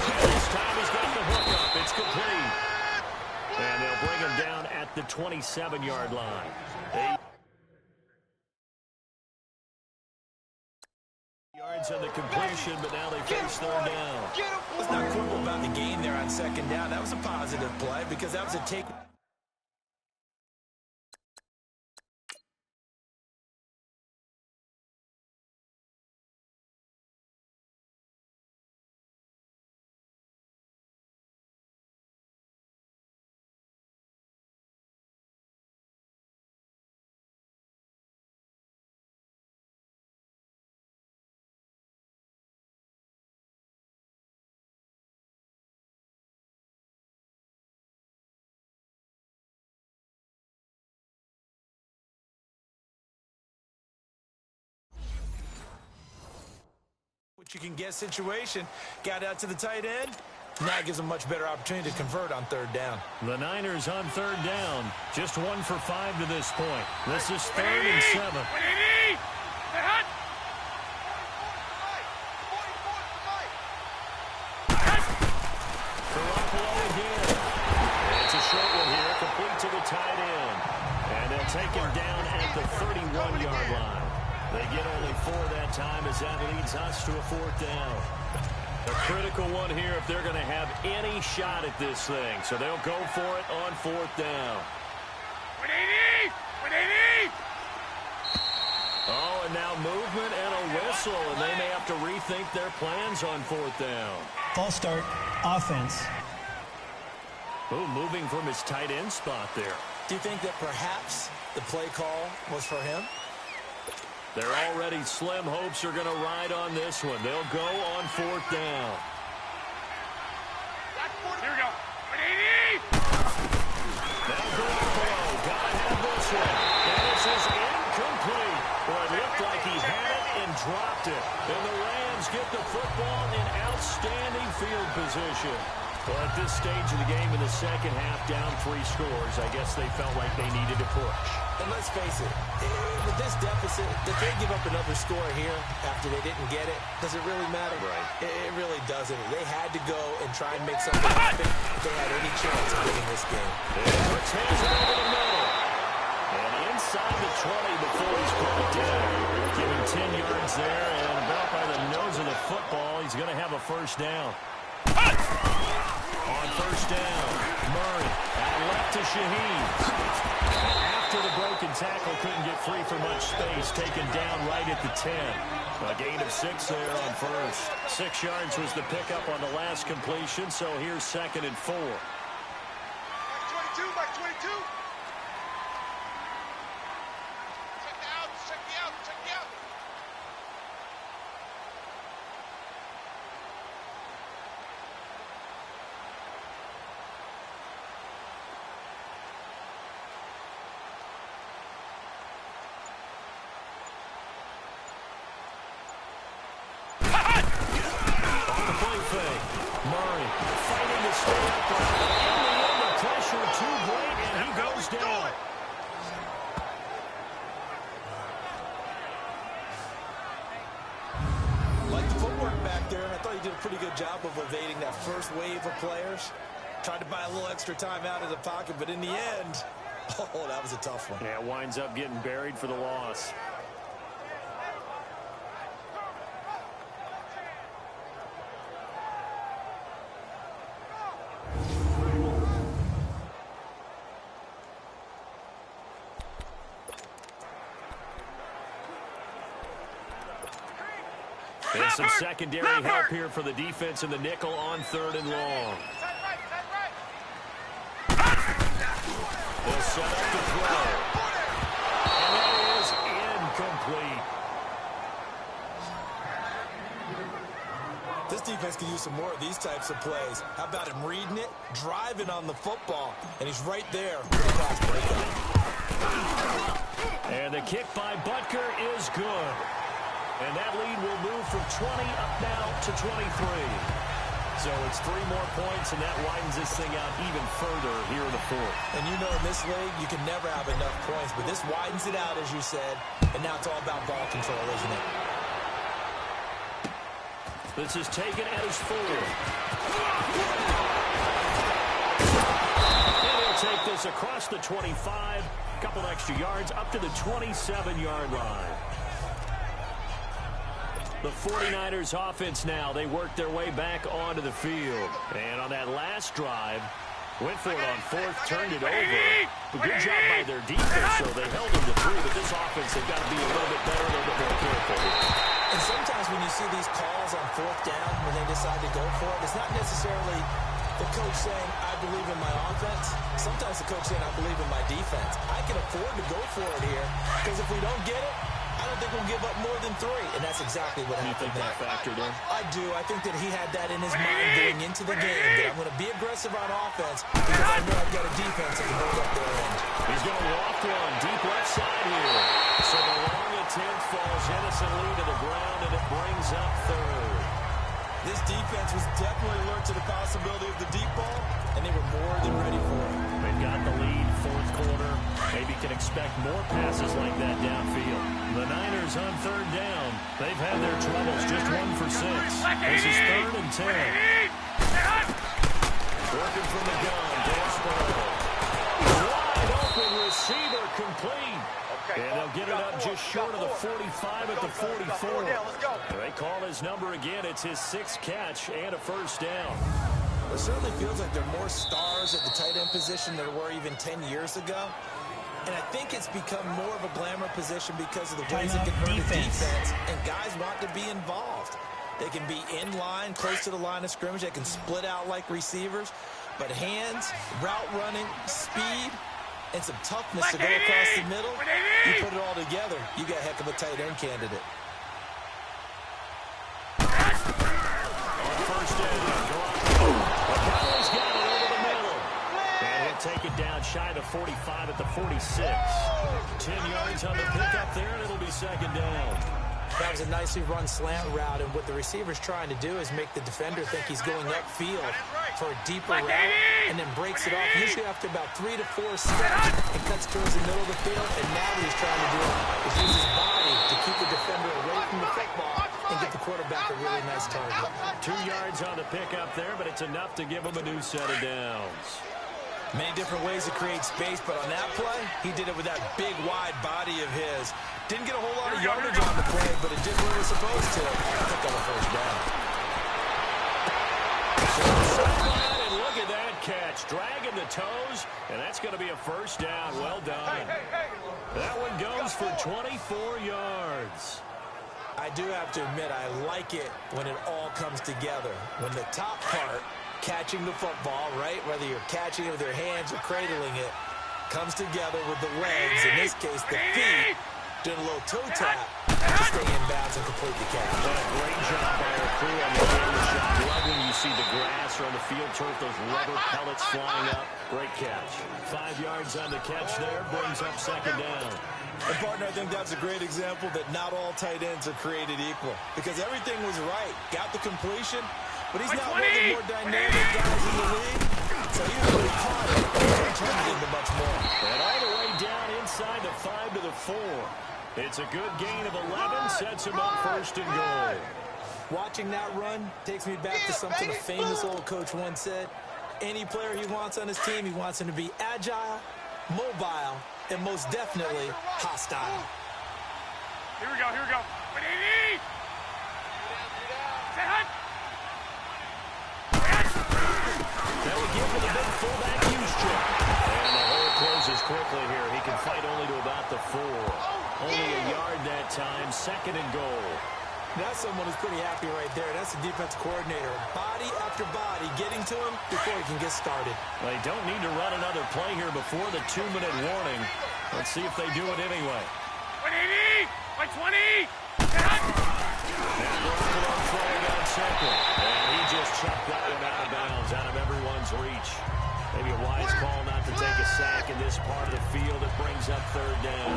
And this time he's got the hook up. It's complete. And they'll bring him down at the 27-yard line. 8 yards on the completion, but now they face third down. Let's not quibble about the game there on second down. That was a positive play because that was a take. what you can get situation. Got out to the tight end. Now gives them much better opportunity to convert on third down. The Niners on third down. Just 1 for 5 to this point. This is 3rd and 7. It's a short one here, complete to the tight end. And they'll take him down at the 31-yard line. They get only 4 that time as that leads us to a 4th down. A critical one here if they're going to have any shot at this thing. So they'll go for it on 4th down. Oh, and now movement and a whistle, and they may have to rethink their plans on 4th down. False start, offense. Oh, moving from his tight end spot there. Do you think that perhaps the play call was for him? They're already slim hopes are going to ride on this one. They'll go on 4th down. Here we go. Now Garoppolo. Got to have this one. And this is incomplete. Well, it looked like he had it and dropped it. And the Rams get the football in outstanding field position. Well, at this stage of the game in the second half, down 3 scores, I guess they felt like they needed to push. And let's face it, with this deficit, if they give up another score here after they didn't get it, does it really matter? Right. It really doesn't. They had to go and try and make something happen if they had any chance of winning this game. Brooks hands it over the middle. And inside the 20 before he's brought down. Giving 10 yards there, and about by the nose of the football, he's going to have a first down. On first down, Murray out left to Shaheed. After the broken tackle, couldn't get free for much space, taken down right at the 10. A gain of 6 there on first. 6 yards was the pickup on the last completion, so here's 2nd and 4. Mike 22, Mike 22. Check me out, check me out, check me out. Murray fighting to stay upright. In the end, the pressure too great, and he goes down. Like the footwork back there, I thought he did a pretty good job of evading that first wave of players. Tried to buy a little extra time out of the pocket, but in the end, oh, that was a tough one. Yeah, winds up getting buried for the loss. And some secondary help here for the defense in the nickel on 3rd and long. They'll set up the throw. And that is incomplete. This defense can use some more of these types of plays. How about him reading it, driving on the football, and he's right there with the pass breakup. And the kick by Butker is good. And that lead will move from 20 up now to 23. So it's 3 more points, and that widens this thing out even further here in the 4th. And you know in this league, you can never have enough points, but this widens it out, as you said, and now it's all about ball control, isn't it? This is taken as 4. And he'll take this across the 25, a couple extra yards, up to the 27-yard line. The 49ers offense now, they work their way back onto the field. And on that last drive, went for it on 4th, turned it over. A good job by their defense, so they held them to 3, but this offense, they've got to be a little bit better, a little bit more careful. And sometimes when you see these calls on 4th down, when they decide to go for it, it's not necessarily the coach saying, I believe in my offense. Sometimes the coach saying, I believe in my defense. I can afford to go for it here, because if we don't get it, I don't think we'll give up more than 3, and that's exactly what happened there. You think that factored in? I do. I think that he had that in his mind going into the game, that I'm going to be aggressive on offense because I know I've got a defense that can hold up their end. He's going to walk one deep left side here. So the long 10th falls innocently to the ground, and it brings up third. This defense was definitely alert to the possibility of the deep ball, and they were more than ready for it. They've got the lead, fourth quarter. Maybe can expect more passes like that downfield. The Niners on third down. They've had their troubles, just 1 for 6. This is 3rd and 10. Working from the gun, Gasparro. Wide open receiver complete. And they'll get it up just short of the 45 at the 44. They call his number again. It's his 6th catch and a first down. It certainly feels like there are more stars at the tight end position than there were even 10 years ago. And I think it's become more of a glamour position because of the ways it can hurt the defense. And guys want to be involved. They can be in line, close to the line of scrimmage. They can split out like receivers. But hands, route running, speed, and some toughness to go across the middle, you put it all together, you got a heck of a tight end candidate. On first down, Garoppolo's got it over the middle. And he'll take it down shy of 45 at the 46. 10 yards on the pickup there, and it'll be second down. That was a nicely run slant route, and what the receiver's trying to do is make the defender think he's going upfield for a deeper route, and then breaks it off, usually after about 3 to 4 steps, and cuts towards the middle of the field. And now what he's trying to do is use his body to keep the defender away from the football and get the quarterback a really nice target. 2 yards on the pickup there, but it's enough to give him a new set of downs. Many different ways to create space, but on that play, he did it with that big, wide body of his. Didn't get a whole lot of yardage on the play, but it did what it was supposed to. Pick up a first down. And look at that catch. Dragging the toes, and that's going to be a first down. Well done. That one goes for 24 yards. I do have to admit, I like it when it all comes together. When the top part, catching the football, right, whether you're catching it with your hands or cradling it, comes together with the legs, in this case the feet, doing a little toe tap to stay in bounds and complete the catch. Great job by our crew on the camera shot. Love when you see the grass or on the field turf, those rubber pellets flying up. Great catch. 5 yards on the catch there, brings up second down. And, partner, I think that's a great example that not all tight ends are created equal, because everything was right. Got the completion, but he's not one of the more dynamic guys in the league. So he really caught it and turned it into much more. And all the way down inside the 5 to the 4. It's a good gain of 11, sets him up first and goal. Watching that run takes me back to something a famous old coach once said. Any player he wants on his team, he wants him to be agile, mobile, and most definitely hostile. Here we go, here we go. That would give him the big fullback use chip. And the hole closes quickly here. He can fight only to about the 4. Only a yard that time, second and goal. That's someone who's pretty happy right there. That's the defense coordinator. Body after body getting to him before he can get started. They don't need to run another play here before the 2-minute warning. Let's see if they do it anyway. 180! 120! And Garoppolo throwing on second. And he just chucked that one out of bounds, out of everyone's reach. Maybe a wise call not to take a sack in this part of the field. It brings up third down.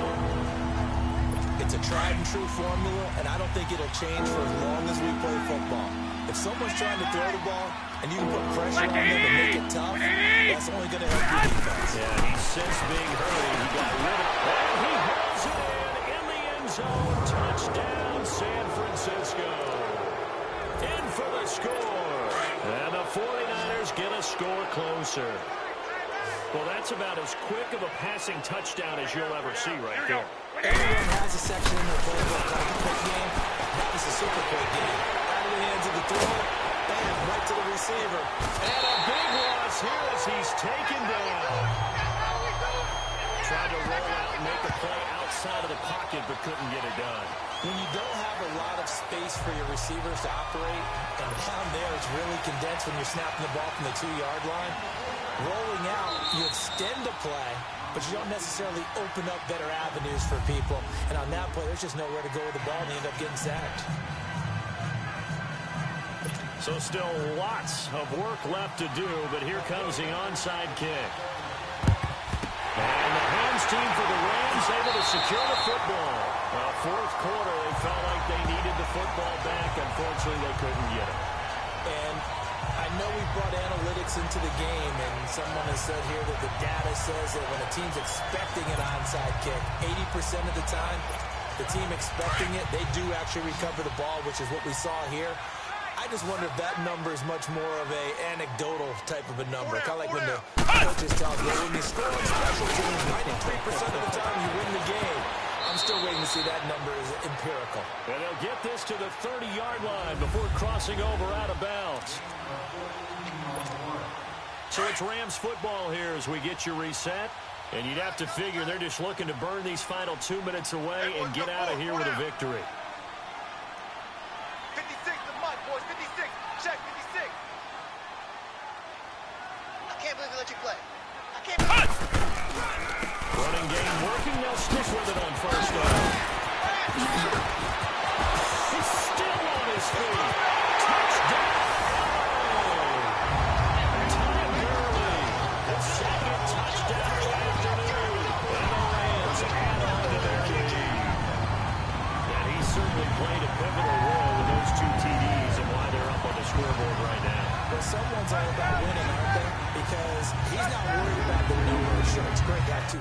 It's a tried and true formula, and I don't think it'll change for as long as we play football. If someone's trying to throw the ball and you can put pressure on them and make it tough, that's only going to help your defense. Yeah, he's since being hurt. He got rid of it. And he hauls it in the end zone. Touchdown, San Francisco. In for the score. And the 49ers get a score closer. Well, that's about as quick of a passing touchdown as you'll ever see right there. Everyone has a section in their playbook called the quick game. That was a super quick game. Out of the hands of the throw, and right to the receiver. And a big loss here as he's taken down. Tried to roll out and make a play outside of the pocket, but couldn't get it done. When you don't have a lot of space for your receivers to operate, and down there it's really condensed when you're snapping the ball from the 2-yard line, rolling out, you extend the play, but you don't necessarily open up better avenues for people. And on that play, there's just nowhere to go with the ball, and they end up getting sacked. So still lots of work left to do, but here comes the onside kick. And the hands team for the Rams able to secure the football. A fourth quarter, they felt like they needed the football back. Unfortunately, they couldn't get it. And I know we brought analytics into the game, and someone has said here that the data says that when a team's expecting an onside kick, 80% of the time, the team expecting it, they do actually recover the ball, which is what we saw here. I just wonder if that number is much more of a anecdotal type of a number. Kind of like when the coaches tell us, well, when you score on special teams, 93% of the time you win the game. I'm still waiting to see that number is empirical. And they'll get this to the 30-yard line before crossing over out of bounds. So it's Rams football here as we get you reset. And you'd have to figure they're just looking to burn these final 2 minutes away and get out of here with a victory. 56 the month, boys. 56. Check 56. I can't believe they let you play. I can't believe Running game working. They'll stick with it on first down. He's still on his feet. Touchdown. Todd Gurley. The second touchdown of the afternoon. And the Rams add on to their lead. And he certainly played a pivotal role with those two TDs and why they're up on the scoreboard right now. Well, someone's all about winning, aren't they? Because he's not worried about the number. Sure, it's great to have two.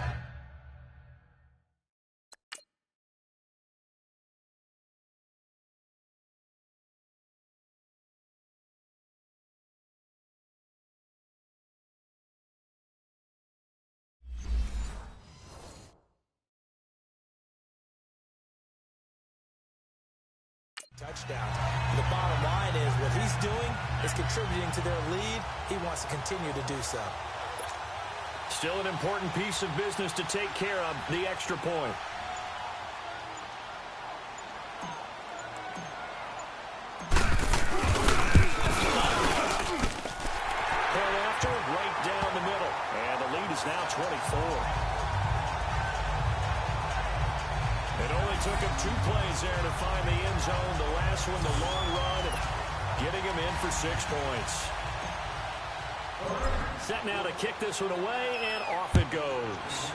Touchdown. The bottom line is what he's doing is contributing to their lead. He wants to continue to do so. Still an important piece of business to take care of, the extra point. Point after, right down the middle. And the lead is now 24. It only took him 2 plays there to find the end zone. The last one, the long run, getting him in for 6 points. Set now to kick this one away, and off it goes.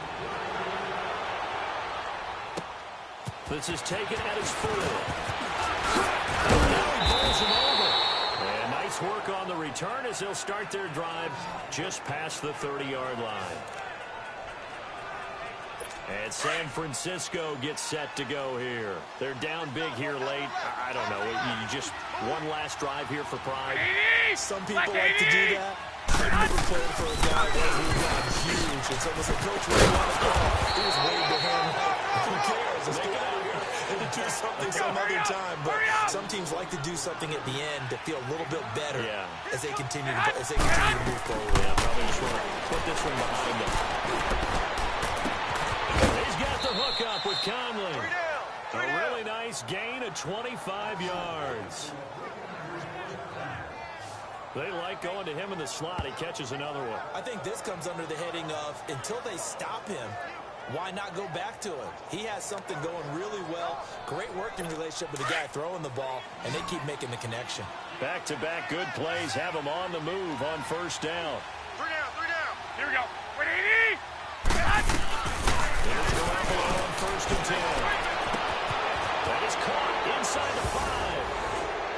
This is taken at his 4. And now he bowls him over. And nice work on the return as they'll start their drive just past the 30-yard line. And San Francisco gets set to go here. They're down big here late. I don't know. You just one last drive here for pride. Some people like to do that. I've never played for a guy who got huge. And so it was a coach where he wanted to go. He was waving to him. Who cares? Let's get out of here and to do something some other time. But some teams like to do something at the end to feel a little bit better as they continue to move forward. Yeah, probably just want to put this one behind them. The hook up with Conley. A really nice gain of 25 yards. They like going to him in the slot. He catches another one. I think this comes under the heading of until they stop him, why not go back to it? He has something going really well. Great working relationship with the guy throwing the ball, and they keep making the connection. Back-to-back good plays have him on the move on first down. 3 down. Here we go. 180. There's Garoppolo on first and 10. That is caught inside the 5.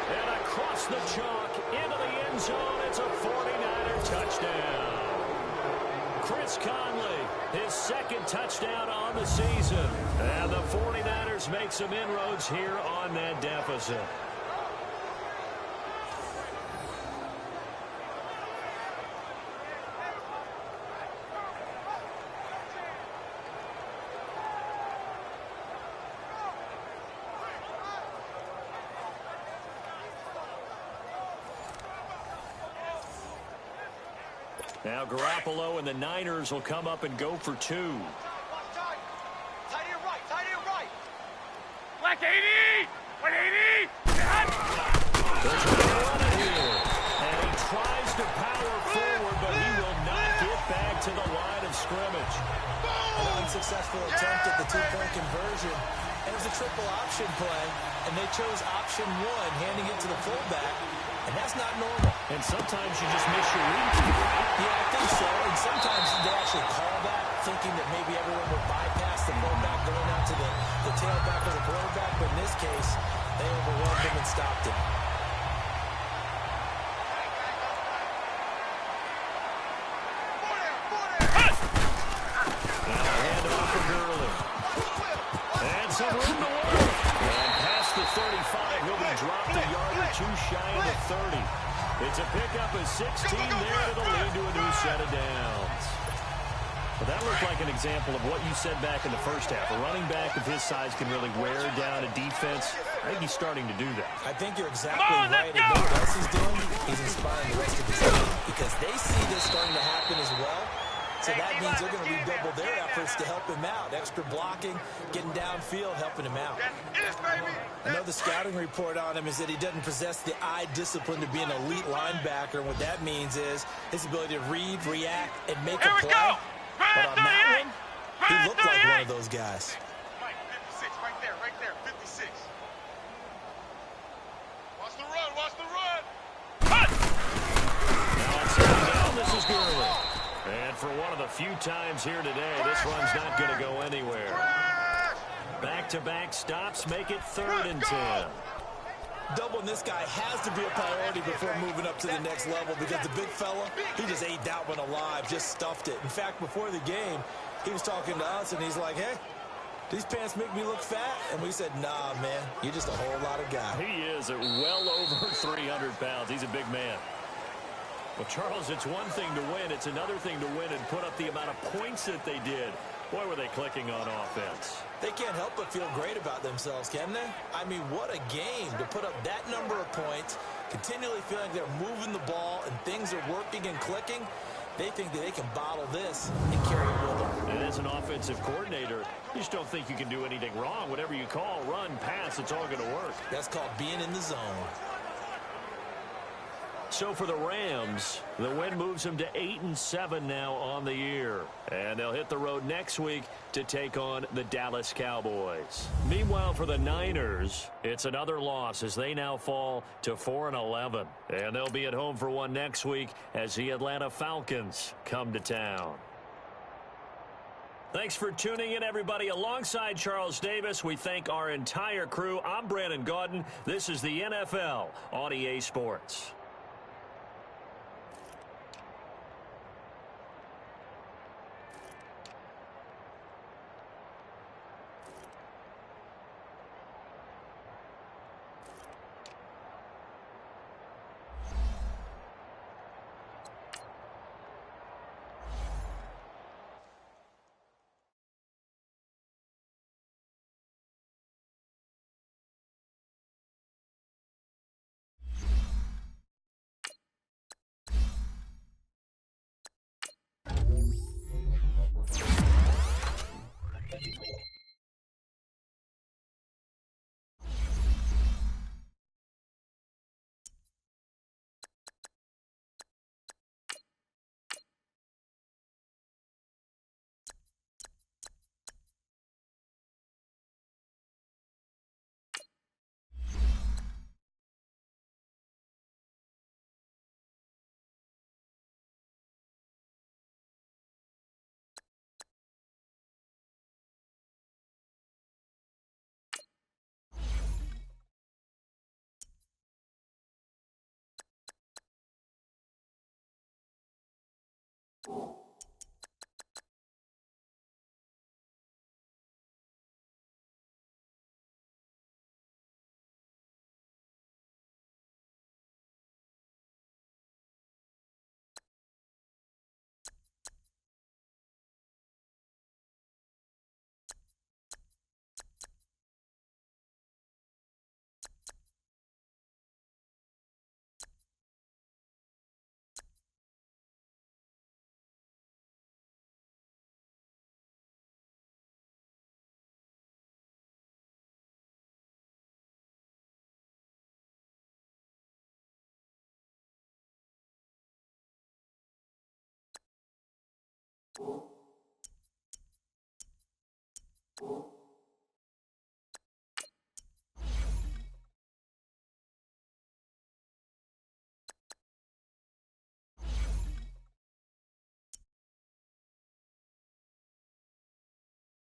And across the chalk into the end zone. It's a 49er touchdown. Chris Conley, his second touchdown on the season. And the 49ers make some inroads here on that deficit. Now Garoppolo and the Niners will come up and go for 2. Tight end right. Black 80! 180! There's a run here. And he tries to power forward, but he will not get back to the line of scrimmage. An unsuccessful attempt at the 2-point conversion. And it was a triple option play, and they chose option 1, handing it to the fullback. And that's not normal. And sometimes you just miss your read. Yeah, I think so. And sometimes they actually call that thinking that maybe everyone would bypass the fullback going out to the tailback or the quarterback, but in this case, they overwhelmed him and stopped him. Some room to work. And past the 35, he'll be dropped a yard or two shy of the 30. It's a pickup of 16 there that'll lead to a new set of downs. Well, that looked like an example of what you said back in the first half. A running back of his size can really wear down a defense. I think he's starting to do that. I think you're exactly right. And what else he's doing? He's inspiring the rest of his team because they see this starting to happen as well. So that means they're going to redouble their efforts to help him out. Extra blocking, getting downfield, helping him out. I know the scouting report on him is that he doesn't possess the eye discipline to be an elite linebacker. And what that means is his ability to read, react, and make a play. But on that one, he looked like one of those guys. Mike, 56, right there, 56. Watch the run, watch the run. Now on second down, this is Gurley. And for one of the few times here today, this run's not going to go anywhere. Back-to-back stops make it 3rd and 10. Doubling this guy has to be a priority before moving up to the next level because the big fella, he just ate that one alive, just stuffed it. In fact, before the game, he was talking to us, and he's like, hey, these pants make me look fat? And we said, nah, man, you're just a whole lot of guy. He is at well over 300 pounds. He's a big man. Well, Charles, it's one thing to win. It's another thing to win and put up the amount of points that they did. Boy, were they clicking on offense. They can't help but feel great about themselves, can they? I mean, what a game to put up that number of points, continually feeling they're moving the ball and things are working and clicking. They think that they can bottle this and carry it with them. And as an offensive coordinator, you just don't think you can do anything wrong. Whatever you call, run, pass, it's all going to work. That's called being in the zone. So for the Rams, the win moves them to 8-7 now on the year. And they'll hit the road next week to take on the Dallas Cowboys. Meanwhile, for the Niners, it's another loss as they now fall to 4-11. And they'll be at home for one next week as the Atlanta Falcons come to town. Thanks for tuning in, everybody. Alongside Charles Davis, we thank our entire crew. I'm Brandon Gaudin. This is the NFL on EA Sports. You